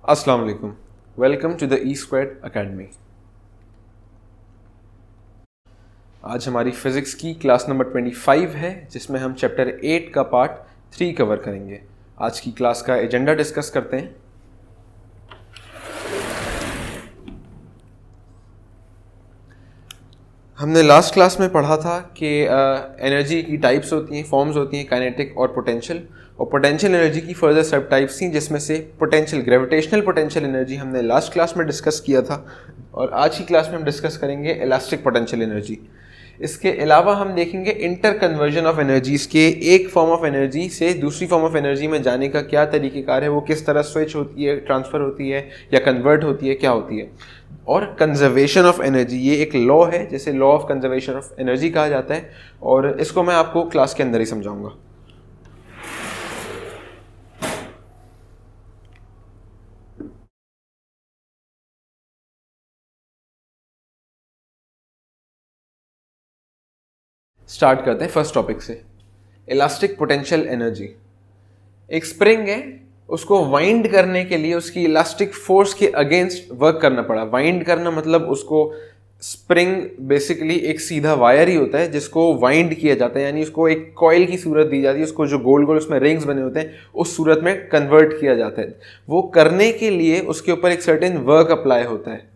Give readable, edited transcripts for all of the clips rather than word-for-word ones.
अस्सलाम वालेकुम। Welcome to the E squared academy. आज हमारी फिज़िक्स की क्लास नंबर 25 है, जिसमें हम चैप्टर 8 का पार्ट 3 कवर करेंगे। आज की क्लास का एजेंडा डिस्कस करते हैं। हमने लास्ट क्लास में पढ़ा था कि एनर्जी की टाइप्स होती हैं, फॉर्म्स होती हैं, काइनेटिक और पोटेंशियल। और पोटेंशियल एनर्जी की फर्दर सब टाइप्स थी, जिसमें से पोटेंशियल ग्रेविटेशनल पोटेंशियल एनर्जी हमने लास्ट क्लास में डिस्कस किया था। और आज की क्लास में हम डिस्कस करेंगे इलास्टिक पोटेंशियल एनर्जी। इसके अलावा हम देखेंगे इंटर कन्वर्जन ऑफ एनर्जीज के एक फॉर्म ऑफ एनर्जी से दूसरी फॉर्म ऑफ एनर्जी में जाने का क्या तरीक़ेकार है, वो किस तरह स्विच होती है, ट्रांसफ़र होती है या कन्वर्ट होती है, क्या होती है। और कंजर्वेशन ऑफ एनर्जी, ये एक लॉ है जिसे law of conservation of energy कहा जाता है, और इसको मैं आपको क्लास के अंदर ही समझाऊंगा। स्टार्ट करते हैं फर्स्ट टॉपिक से, इलास्टिक पोटेंशियल एनर्जी। एक स्प्रिंग है, उसको वाइंड करने के लिए उसकी इलास्टिक फोर्स के अगेंस्ट वर्क करना पड़ा। वाइंड करना मतलब उसको, स्प्रिंग बेसिकली एक सीधा वायर ही होता है जिसको वाइंड किया जाता है, यानी उसको एक कॉइल की सूरत दी जाती है, उसको जो गोल गोल उसमें रिंग्स बने होते हैं उस सूरत में कन्वर्ट किया जाता है। वो करने के लिए उसके ऊपर एक सर्टेन वर्क अप्लाई होता है,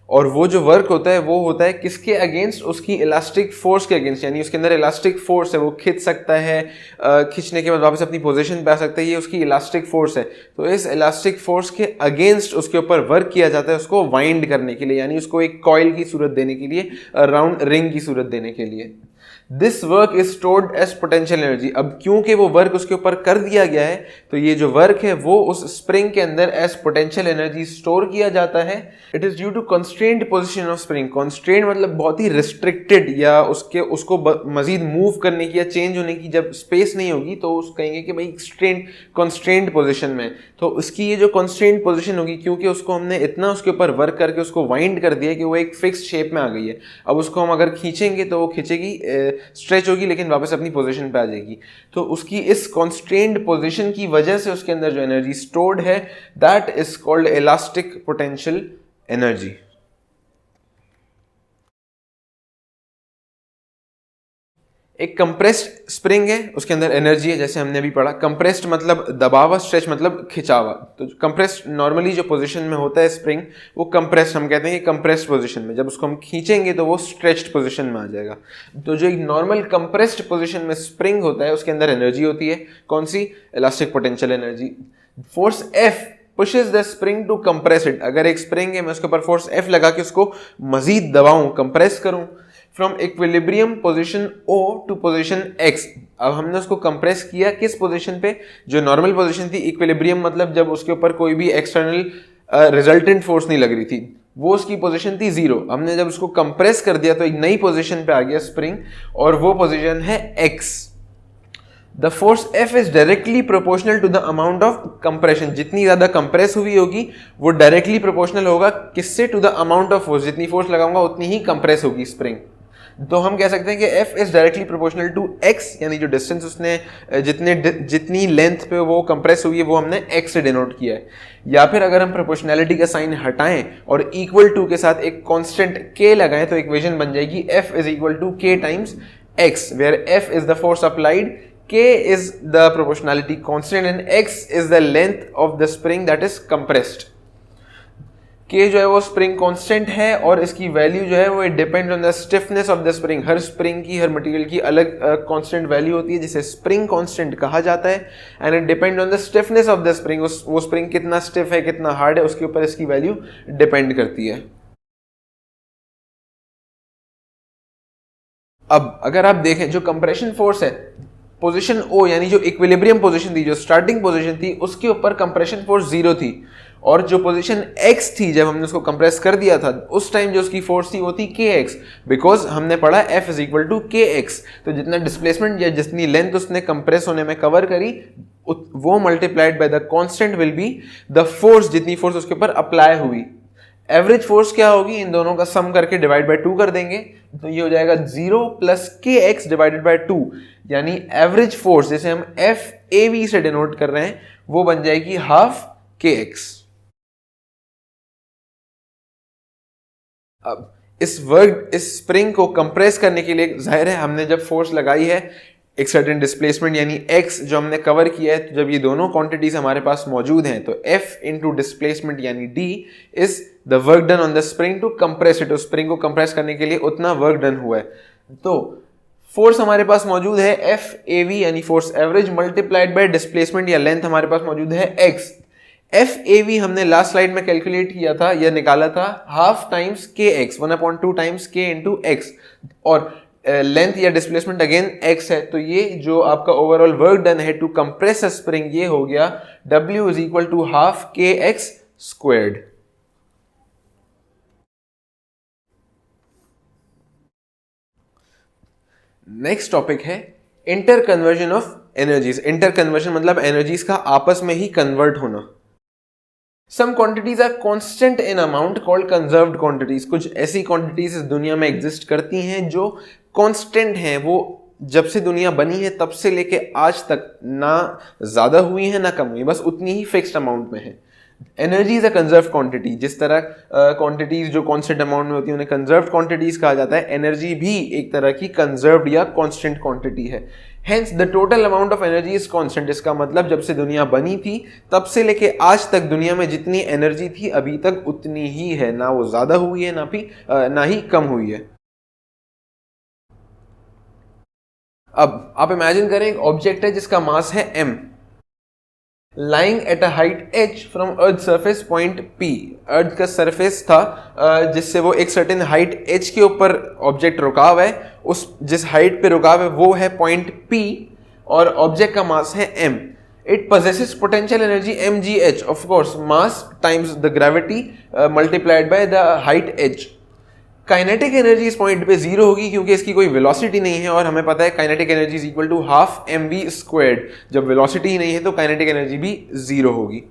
और वो जो वर्क होता है वो होता है किसके अगेंस्ट, उसकी इलास्टिक फोर्स के अगेंस्ट। यानी उसके अंदर इलास्टिक फोर्स है, वो खींच सकता है, खींचने के बाद वापस अपनी पोजीशन पे आ सकता है, ये उसकी इलास्टिक फोर्स है। तो इस इलास्टिक फोर्स के अगेंस्ट उसके ऊपर वर्क किया जाता है उसको वाइंड करने के लिए, यानी उसको एक कॉइल की सूरत देने के लिए, राउंड रिंग की सूरत देने के लिए। This work is stored as potential energy. अब क्योंकि वो वर्क उसके ऊपर कर दिया गया है, तो ये जो वर्क है वो उस स्प्रिंग के अंदर एज पोटेंशियल एनर्जी स्टोर किया जाता है। It is due to constraint position of spring. Constraint मतलब बहुत ही रिस्ट्रिक्टेड, या उसको मजीद मूव करने की या चेंज होने की जब स्पेस नहीं होगी तो उस कहेंगे कि भाई कंस्ट्रेंट पोजीशन में। तो उसकी ये जो कंस्ट्रेंट पोजीशन होगी, क्योंकि उसको हमने इतना उसके ऊपर वर्क करके उसको वाइंड कर दिया कि वो एक फिक्स शेप में आ गई है। अब उसको हम अगर खींचेंगे तो वो खींचेगी, स्ट्रेच होगी, लेकिन वापस अपनी पोजीशन पे आ जाएगी। तो उसकी इस कॉन्स्ट्रेंड पोजीशन की वजह से उसके अंदर जो एनर्जी स्टोर्ड है, that is called elastic potential energy. एक कंप्रेस्ड स्प्रिंग है, उसके अंदर एनर्जी है, जैसे हमने अभी पढ़ा। कंप्रेस्ड मतलब दबावा, स्ट्रेच मतलब खिंचावा। तो कंप्रेस्ड नॉर्मली जो पोजीशन में होता है स्प्रिंग, वो कंप्रेस्ड हम कहते हैं कि कंप्रेस्ड पोजीशन में। जब उसको हम खींचेंगे तो वो स्ट्रेच्ड पोजीशन में आ जाएगा। तो जो एक नॉर्मल कंप्रेस्ड पोजीशन में स्प्रिंग होता है, उसके अंदर एनर्जी होती है, कौन सी? Elastic potential energy. Force F pushes the spring to compress it। अगर एक स्प्रिंग है, मैं उसके ऊपर फोर्स F लगा के उसको मजीद दबाऊं, कंप्रेस करूं, from equilibrium position O to position X। अब हमने उसको कंप्रेस किया किस पोजीशन पे? जो नॉर्मल पोजीशन थी। इक्विलिब्रियम मतलब जब उसके ऊपर कोई भी एक्सटर्नल रिजल्टेंट फोर्स नहीं लग रही थी, वो उसकी पोजीशन थी 0। हमने जब उसको कंप्रेस कर दिया तो एक नई पोजीशन पे आ गया स्प्रिंग, और वो पोजीशन है X। The force F is directly proportional to the amount of compression. जितनी ज्यादा कंप्रेस हुई होगी वो डायरेक्टली प्रोपोर्शनल होगा किससे? To the amount of force. जितनी फोर्स लगाऊंगा उतनी ही कंप्रेस होगी स्प्रिंग। तो हम कह सकते हैं कि F is directly proportional to X, यानी जो डिस्टेंस उसने जितनी लेंथ पे वो कंप्रेस हुई है वो हमने X से डिनोट किया है। या फिर अगर हम प्रोपोर्शनैलिटी का साइन हटाएं और इक्वल टू के साथ एक कांस्टेंट K लगाएं, तो इक्वेशन बन जाएगी F is equal to K times X, where F is the force applied, K is the proportionality constant and X is the length of the spring that is compressed। K जो है वो spring constant है, और इसकी value जो है वो depend on the stiffness of the spring. Her spring की, हर मटेरियल की अलग कांस्टेंट वैल्यू होती है, जिसे स्प्रिंग कांस्टेंट कहा जाता है। And it depend on the stiffness of the spring. वो स्प्रिंग कितना स्टिफ है, कितना हार्ड है, उसके ऊपर इसकी वैल्यू डिपेंड करती है। अब अगर आप देखें, जो कंप्रेशन फोर्स है, पोजीशन O यानी जो इक्विलिब्रियम पोजीशन थी, जो स्टार्टिंग पोजीशन थी, उसके ऊपर कंप्रेशन फोर्स 0 थी। और जो पोजीशन X थी, जब हमने उसको कंप्रेस कर दिया था, उस टाइम जो उसकी फोर्स थी वो थी Kx, बिकॉज हमने पढ़ा F is equal to Kx। तो जितना डिस्प्लेसमेंट या जितनी लेंथ उसने कंप्रेस होने में कवर करी, वो multiplied by the constant will be the force, जितनी फोर्स उसके ऊपर अप्लाई हुई। एवरेज फोर्स क्या होगी? इन दोनों का सम करके डिवाइड बाय 2 कर देंगे, तो ये हो जाएगा 0 प्लस Kx डिवाइडेड बाय 2, यानी एवरेज फोर्स, जैसे हम FAV से डिनोट कर रहे हैं, वो बन जाएगी हाफ Kx। अब इस स्प्रिंग को कंप्रेस करने के लिए जाहिर है हमने जब फोर्स लगाई है एक सर्टेन डिस्प्लेसमेंट यानी x जो हमने कवर किया है, तो जब ये दोनों क्वांटिटीज हमारे पास मौजूद हैं तो F इंटू डिस्प्लेसमेंट यानी D is the work done on the spring to compress it. Spring को कंप्रेस करने के लिए उतना वर्क डन हुआ है। तो फोर्स हमारे पास मौजूद है F AV यानी force average multiplied by displacement या लेंथ हमारे पास मौजूद है x। F AV हमने लास्ट स्लाइड में कैलकुलेट किया था या निकाला था half times kx 1/2 times k into x, और लेंथ या डिस्प्लेसमेंट अगेन x है। तो ये जो आपका ओवरऑल वर्क डन है टू कंप्रेस अ स्प्रिंग ये हो गया W is equal to half kx squared. Next topic है inter conversion of energies. Inter conversion मतलब एनर्जीज का आपस में ही कन्वर्ट होना। Some quantities are constant in amount called conserved quantities। कुछ ऐसी quantities इस दुनिया में एग्जिस्ट करती हैं जो constant हैं, वो जब से दुनिया बनी है तब से लेके आज तक ना ज़्यादा हुई है ना कम हुई, बस उतनी ही फिक्स्ड अमाउंट में है। Energy is a conserve quantity. जिस तरह क्वांटिटीज जो कांस्टेंट अमाउंट में होती है उन्हें कंजर्व क्वांटिटीज कहा जाता है, एनर्जी भी एक तरह की कंजर्व्ड या कांस्टेंट क्वांटिटी है। Hence the total amount of energy is constant. इसका मतलब जब से दुनिया बनी थी तब से लेके आज तक दुनिया में जितनी एनर्जी थी अभी तक उतनी ही है, ना वो ज़्यादा हुई है ना ही कम हुई है। अब आप इमेजिन करें एक ऑब्जेक्ट है जिसका मास है m, lying at a height h from earth surface point p। अर्थ का सरफेस था जिससे वो एक सर्टेन हाइट h के ऊपर ऑब्जेक्ट रुका हुआ है, उस जिस हाइट पे रुका हुआ है वो है पॉइंट p और ऑब्जेक्ट का मास है m। It possesses potential energy mgh, of course mass times the gravity multiplied by the height h। Kinetic energy इस पॉइंट पे जीरो होगी क्योंकि इसकी कोई वेलोसिटी नहीं है, और हमें पता है kinetic energy is equal to half mv squared. जब वेलोसिटी ही नहीं है तो काइनेटिक एनर्जी भी जीरो होगी।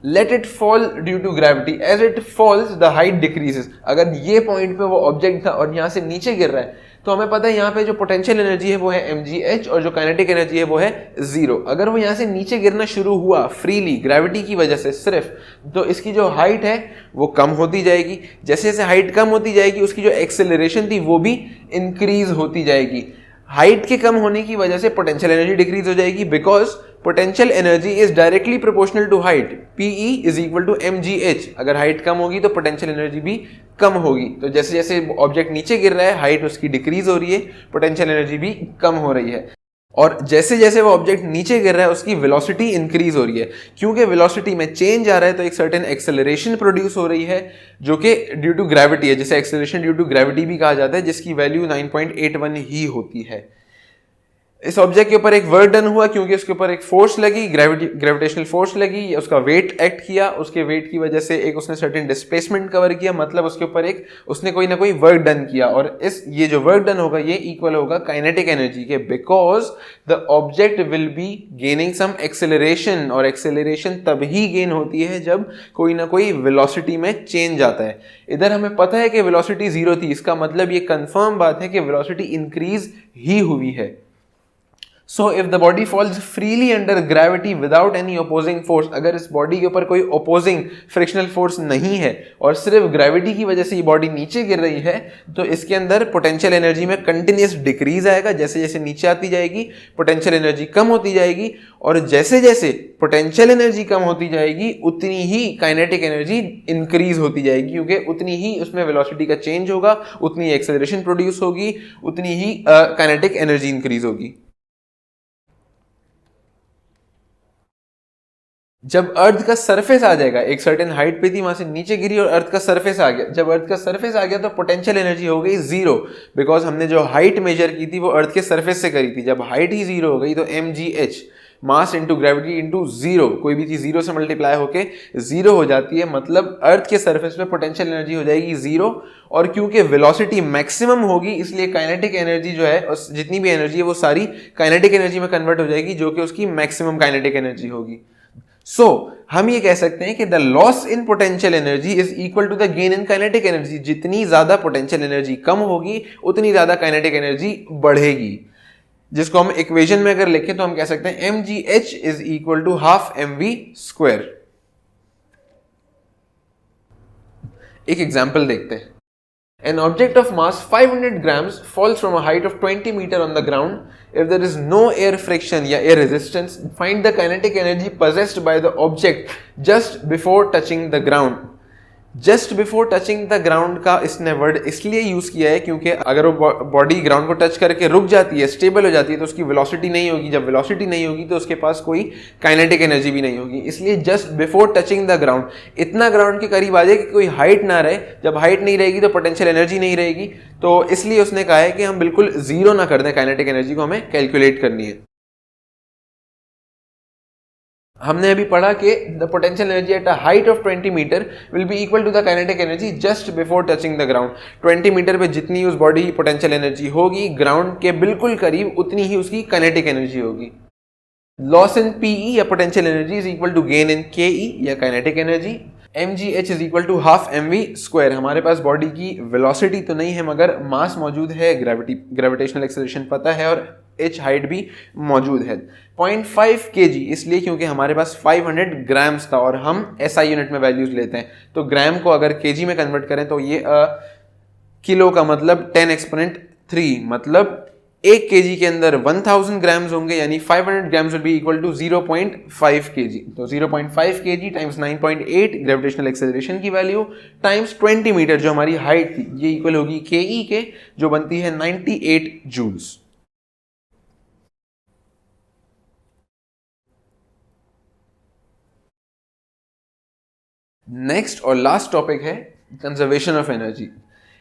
Let it fall due to gravity, as it falls the height decreases. अगर ये पॉइंट पे वो ऑब्जेक्ट था और यहाँ से नीचे गिर रहा है तो हमें पता है यहाँ पे जो पोटेंशियल एनर्जी है वो है mgh और जो काइनेटिक एनर्जी है वो है जीरो। अगर वो यहाँ से नीचे गिरना शुरू हुआ फ्रीली ग्रेविटी की वजह से सिर्फ, तो इसकी जो हाइट है वो कम होती जाएगी। जैसे जैसे हाइट कम होती जाएगी उसकी जो एक्सेलरेशन थी वो भी इंक्रीज होती जाएगी। हाइट के कम होने की वजह से पोटेंशियल एनर्जी डिक्रीज हो जाएगी, because potential energy is directly proportional to height. PE is equal to mgh। अगर हाइट कम होगी तो पोटेंशियल एनर्जी भी कम होगी। तो जैसे जैसे ऑब्जेक्ट नीचे गिर रहा है हाइट उसकी डिक्रीज हो रही है, पोटेंशियल एनर्जी भी कम हो रही है, और जैसे जैसे वो ऑब्जेक्ट नीचे गिर रहा है उसकी वेलोसिटी इंक्रीज हो रही है। क्योंकि वेलोसिटी में चेंज आ रहा है तो एक सर्टेन एक्सेलरेशन प्रोड्यूस हो रही है जो कि ड्यू टू ग्रेविटी है, जिसे एक्सेलरेशन ड्यू टू ग्रेविटी भी कहा जाता है, जिसकी वैल्यू 9.81 ही होती है। इस ऑब्जेक्ट के ऊपर एक वर्क डन हुआ क्योंकि उसके ऊपर एक फोर्स लगी, ग्रेविटेशनल फोर्स लगी, उसका वेट एक्ट किया, उसके वेट की वजह से एक उसने सर्टेन डिस्प्लेसमेंट कवर किया, मतलब उसके ऊपर एक उसने कोई ना कोई वर्क डन किया, और ये जो वर्क डन होगा ये इक्वल होगा काइनेटिक एनर्जी के, because the object will be gaining some acceleration, और एक्सेलरेशन तभी गेन होती है जब कोई ना कोई वेलोसिटी में चेंज आता है। इधर हमें पता है कि वेलोसिटी जीरो थी, इसका मतलब ये कंफर्म बात है कि वेलोसिटी इंक्रीज ही हुई है। So if the body falls freely under gravity without any opposing force, अगर इस बॉडी के ऊपर कोई opposing frictional force नहीं है और सिर्फ ग्रेविटी की वजह से ये बॉडी नीचे गिर रही है, तो इसके अंदर पोटेंशियल एनर्जी में कंटिन्यूस डिक्रीज आएगा। जैसे जैसे नीचे आती जाएगी पोटेंशियल एनर्जी कम होती जाएगी, और जैसे जैसे पोटेंशियल एनर्जी कम होती जाएगी उतनी ही काइनेटिक एनर्जी इंक्रीज होती जाएगी, क्योंकि उतनी ही उसमें वेलोसिटी का चेंज होगा, उतनी एक्सेलरेशन प्रोड्यूस होगी, उतनी ही काइनेटिक एनर्जी इंक्रीज होगी। जब अर्थ का सरफेस आ जाएगा, एक सर्टेन हाइट पे थी वहां से नीचे गिरी और अर्थ का सरफेस आ गया, जब अर्थ का सरफेस आ गया तो पोटेंशियल एनर्जी हो गई जीरो, बिकॉज हमने जो हाइट मेजर की थी वो अर्थ के सरफेस से करी थी। जब हाइट ही जीरो हो गई तो mgh mass into gravity into zero, कोई भी चीज जीरो से मल्टीप्लाई होके जीरो हो जाती है, मतलब अर्थ के सरफेस पे पोटेंशियल एनर्जी हो जाएगी जीरो। और क्योंकि वेलोसिटी मैक्सिमम होगी इसलिए काइनेटिक एनर्जी जो है, जितनी भी एनर्जी है वो सारी काइनेटिक एनर्जी में कन्वर्ट हो जाएगी, जो कि उसकी मैक्सिमम काइनेटिक एनर्जी होगी। सो हम ये कह सकते हैं कि the loss in potential energy is equal to the gain in kinetic energy. जितनी ज्यादा पोटेंशियल एनर्जी कम होगी उतनी ज्यादा काइनेटिक एनर्जी बढ़ेगी, जिसको हम इक्वेशन में अगर लिखें तो हम कह सकते हैं mgh is equal to half mv square. एक एग्जाम्पल देखते हैं। An object of mass 500 grams falls from a height of 20 meter on the ground. If there is no air friction या air resistance, find the kinetic energy possessed by the object just before touching the ground. Just before touching the ground का इसने word इसलिए use किया है क्योंकि अगर वो body ground को टच करके रुक जाती है, स्टेबल हो जाती है, तो उसकी वेलोसिटी नहीं होगी। जब वेलोसिटी नहीं होगी तो उसके पास कोई काइनेटिक एनर्जी भी नहीं होगी। इसलिए just before touching the ground, इतना ग्राउंड के करीब आ जाए कि कोई हाइट ना रहे। जब हाइट नहीं रहेगी तो पोटेंशियल एनर्जी नहीं रहेगी, तो इसलिए उसने कहा है कि हम बिल्कुल जीरो ना कर दें, काइनेटिक एनर्जी को हमें कैलकुलेट करनी है। हमने अभी पढ़ा कि the potential energy at a height of 20 metre will be equal to the kinetic energy just before touching the ground. 20 metre पे जितनी उस बॉडी की पोटेंशियल एनर्जी होगी, ग्राउंड के बिल्कुल करीब उतनी ही उसकी काइनेटिक एनर्जी होगी। लॉस इन पीई या potential energy is equal to gain in KE या kinetic energy. mgh is equal to half mv square. हमारे पास बॉडी की वेलोसिटी तो नहीं है मगर मास मौजूद है, ग्रेविटेशनल एक्सेलरेशन पता है और h हाइट भी मौजूद है। 0.5 kg इसलिए क्योंकि हमारे पास 500 ग्राम्स था और हम SI यूनिट में वैल्यूज लेते हैं, तो ग्राम को अगर kg में कन्वर्ट करें तो ये किलो का मतलब 10 एक्सपोनेंट 3, मतलब 1 kg के अंदर 1000 ग्राम्स होंगे, यानी 500 grams will be equal to 0.5 kg। तो 0.5 kg टाइम्स 9.8 ग्रेविटेशनल एक्सेलरेशन की वैल्यू टाइम्स 20 मीटर जो हमारी हाइट थी, ये इक्वल होगी ke के, जो बनती है 98 जूल्स। नेक्स्ट और लास्ट टॉपिक है conservation of energy.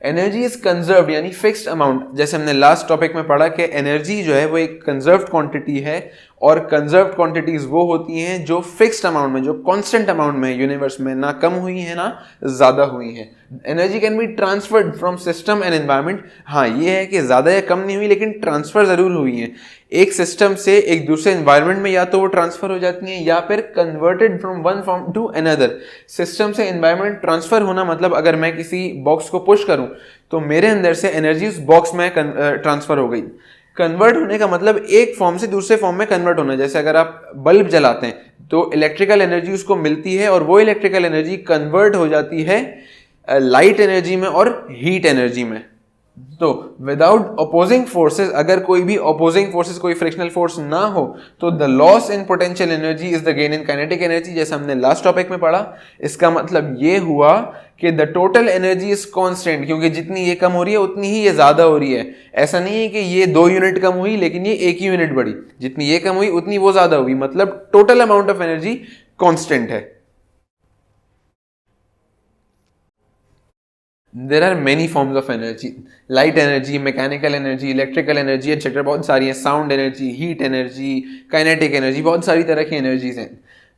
Energy is conserved यानी फिक्स्ड अमाउंट। जैसे हमने लास्ट टॉपिक में पढ़ा कि एनर्जी जो है वो एक कंजर्व्ड क्वांटिटी है और कंजर्व्ड क्वांटिटीज वो होती हैं जो फिक्स्ड अमाउंट में, जो कांस्टेंट अमाउंट में यूनिवर्स में ना कम हुई है ना ज्यादा हुई है। Energy can be transferred from system and environment. हाँ, ये है कि ज्यादा या कम नहीं हुई लेकिन ट्रांसफर जरूर हुई है। एक सिस्टम से एक दूसरे एनवायरनमेंट में या तो वो ट्रांसफर हो जाती हैं या फिर converted from one form to another. System से एनवायरनमेंट ट्रांसफर होना मतलब अगर मैं किसी बॉक्स को पुश करूं तो मेरे अंदर से एनर्जी उस बॉक्स में ट्रांसफर हो गई। कन्वर्ट होने का मतलब एक फॉर्म से दूसरे फॉर्म में कन्वर्ट होना। जैसे अगर आप बल्ब जलाते हैं तो इलेक्ट्रिकल एनर्जी उसको मिलती है और वो इलेक्ट्रिकल एनर्जी कन्वर्ट हो जाती है लाइट एनर्जी में और हीट एनर्जी में। तो विदाउट अपोजिंग फोर्सेस, अगर कोई भी अपोजिंग फोर्सेस, कोई फ्रिक्शनल फोर्स ना हो, तो the loss in potential energy is the gain in kinetic energy, जैसा हमने लास्ट टॉपिक में पढ़ा। इसका मतलब ये हुआ कि the total energy is constant, क्योंकि जितनी ये कम हो रही है उतनी ही ये ज्यादा हो रही है। ऐसा नहीं है कि ये 2 यूनिट कम हुई लेकिन ये 1 ही यूनिट बढ़ी, जितनी ये कम हुई उतनी वो ज्यादा हुई, मतलब total amount of energy constant है। There are many forms of energy, light energy, mechanical energy, electrical energy, etc. बहुत सारी है। Sound energy, heat energy, kinetic energy, बहुत सारी तरह की एनर्जीज हैं।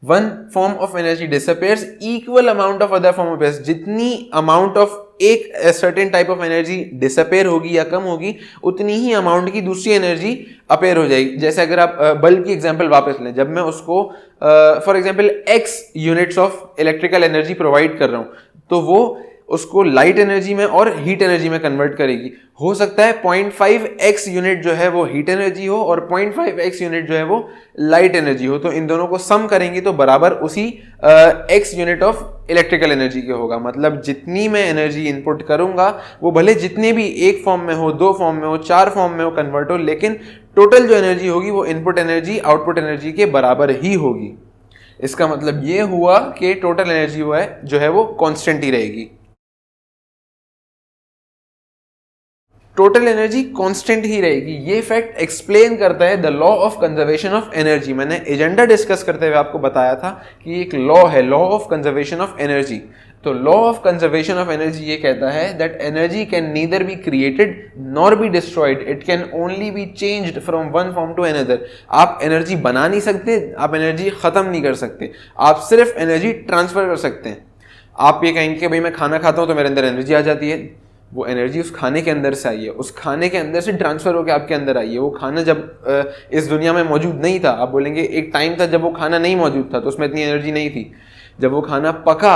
One form of energy disappears, equal amount of other form of energy. जितनी amount of एक certain type of energy disappear होगी या कम होगी, उतनी ही अमाउंट की दूसरी एनर्जी अपेयर हो जाएगी। जैसे अगर आप बल्ब की एग्जांपल वापस लें, जब मैं उसको for example x units of electrical energy provide कर रहा हूं, तो वो उसको लाइट एनर्जी में और हीट एनर्जी में कन्वर्ट करेगी। हो सकता है 0.5x यूनिट जो है वो हीट एनर्जी हो और 0.5x यूनिट जो है वो लाइट एनर्जी हो, तो इन दोनों को सम करेंगे तो बराबर उसी x unit of electrical energy के होगा। मतलब जितनी मैं एनर्जी इनपुट करूंगा वो भले जितने भी एक फॉर्म में हो, 2 फॉर्म में हो, 4 फॉर्म में हो कन्वर्ट हो, लेकिन टोटल जो एनर्जी होगी वो इनपुट एनर्जी आउटपुट एनर्जी के बराबर ही होगी। इसका मतलब ये हुआ कि टोटल एनर्जी जो है वो कांस्टेंट ही रहेगी। टोटल एनर्जी कांस्टेंट ही रहेगी। ये फैक्ट एक्सप्लेन करता है the law of conservation of energy. मैंने एजेंडा डिस्कस करते हुए आपको बताया था कि एक लॉ है, law of conservation of energy. तो law of conservation of energy ये कहता है that energy can neither be created nor be destroyed, it can only be changed from one form to another. आप एनर्जी बना नहीं सकते, आप एनर्जी खत्म नहीं कर सकते, आप सिर्फ एनर्जी ट्रांसफर कर सकते हैं। आप ये कहेंगे कि भाई मैं खाना खाता हूं तो मेरे अंदर एनर्जी आ जाती है, वो एनर्जी उस खाने के अंदर से आई है, उस खाने के अंदर से ट्रांसफर होकर आपके अंदर आई है। वो खाना जब इस दुनिया में मौजूद नहीं था, आप बोलेंगे एक टाइम था जब वो खाना नहीं मौजूद था तो उसमें इतनी एनर्जी नहीं थी। जब वो खाना पका,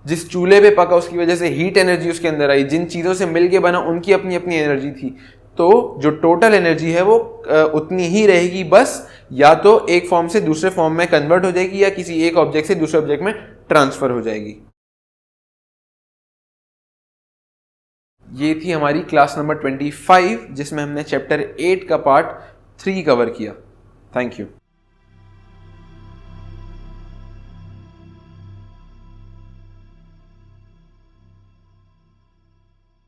जिस चूल्हे पे पका उसकी वजह से हीट एनर्जी उसके अंदर आई, जिन चीज़ों से मिलके बना उनकी अपनी अपनी एनर्जी थी। तो जो टोटल एनर्जी है वो उतनी ही रहेगी, बस या तो एक फॉर्म से दूसरे फॉर्म में कन्वर्ट हो जाएगी या किसी एक ऑब्जेक्ट से दूसरे ऑब्जेक्ट में ट्रांसफर हो जाएगी। ये थी हमारी क्लास नंबर 25 जिसमें हमने चैप्टर 8 का पार्ट 3 कवर किया। Thank you.